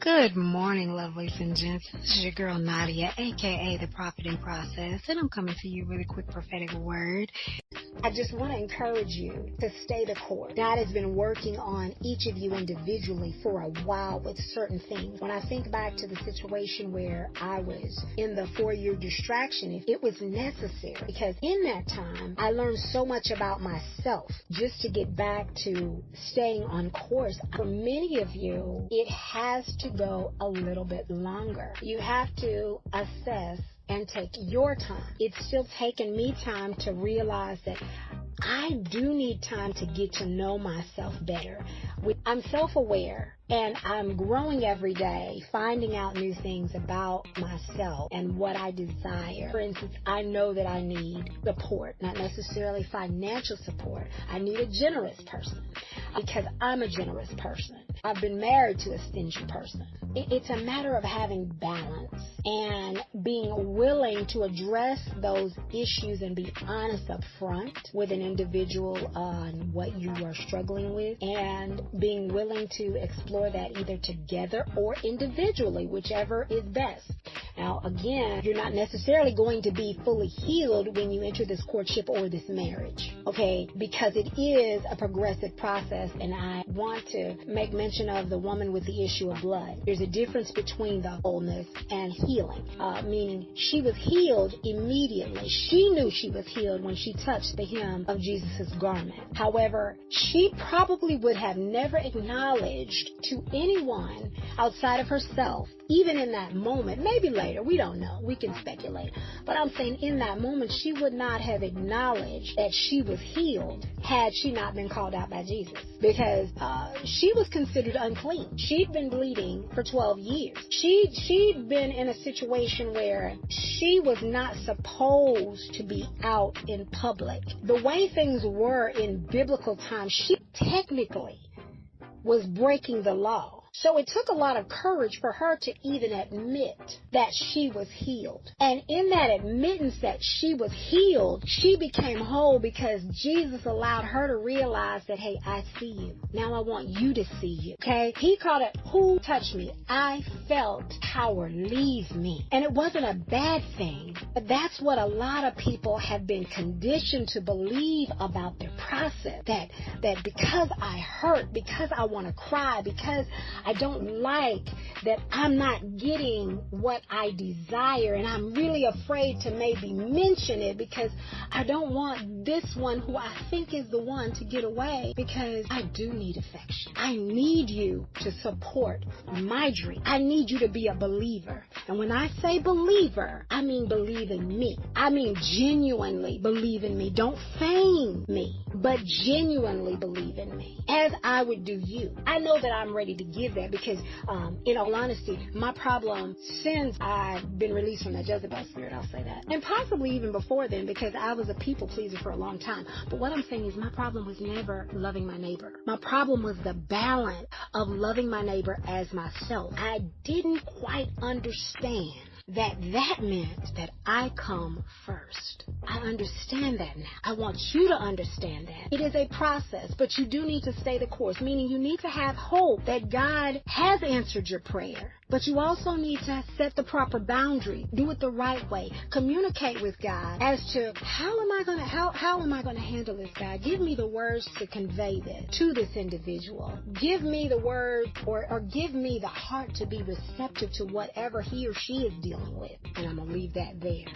Good morning, lovelies and gents. This is your girl Nadia, aka the Prophet in Process, and I'm coming to you with a quick prophetic word. I just want to encourage you to stay the course. God has been working on each of you individually for a while with certain things. When I think back to the situation where I was in the 4-year distraction, it was necessary because in that time, I learned so much about myself just to get back to staying on course. For many of you, it has to go a little bit longer. You have to assess and take your time. It's still taken me time to realize that I do need time to get to know myself better. I'm self-aware and I'm growing every day, finding out new things about myself and what I desire. For instance, I know that I need support, not necessarily financial support. I need a generous person because I'm a generous person. I've been married to a stingy person. It's a matter of having balance and being willing to address those issues and be honest up front with an individual on what you are struggling with, and being willing to explore that either together or individually, whichever is best. Now, again, you're not necessarily going to be fully healed when you enter this courtship or this marriage, okay? Because it is a progressive process, and I want to make mention of the woman with the issue of blood. There's a difference between the wholeness and healing, meaning she was healed immediately. She knew she was healed when she touched the hem of Jesus' garment. However, she probably would have never acknowledged to anyone outside of herself, even in that moment, maybe later, we don't know, we can speculate, but I'm saying in that moment, she would not have acknowledged that she was healed had she not been called out by Jesus, because she was considered unclean. She'd been bleeding for 12 years. She'd been in a situation where she was not supposed to be out in public. The way things were in biblical times, she technically was breaking the law. So it took a lot of courage for her to even admit that she was healed. And in that admittance that she was healed, she became whole because Jesus allowed her to realize that, hey, I see you. Now I want you to see you, okay? He called it, who touched me? I felt power leave me. And it wasn't a bad thing, but that's what a lot of people have been conditioned to believe about their process. That because I hurt, because I want to cry, because I don't like that I'm not getting what I desire, and I'm really afraid to maybe mention it because I don't want this one who I think is the one to get away, because I do need affection. I need you to support my dream. I need you to be a believer. And when I say believer, I mean believe in me. I mean genuinely believe in me. Don't feign me, but genuinely believe in me as I would do you. I know that I'm ready to give that because, in all honesty, my problem since I've been released from that Jezebel spirit, I'll say that, and possibly even before then, because I was a people pleaser for a long time. But what I'm saying is my problem was never loving my neighbor. My problem was the balance of loving my neighbor as myself. I didn't quite understand that meant that I come first. I understand that now. I want you to understand that. It is a process, but you do need to stay the course, meaning you need to have hope that God has answered your prayer. But you also need to set the proper boundary, do it the right way, communicate with God as to how am I going to handle this, God? Give me the words to convey this to this individual. Give me the words or give me the heart to be receptive to whatever he or she is dealing with. And I'm going to leave that there.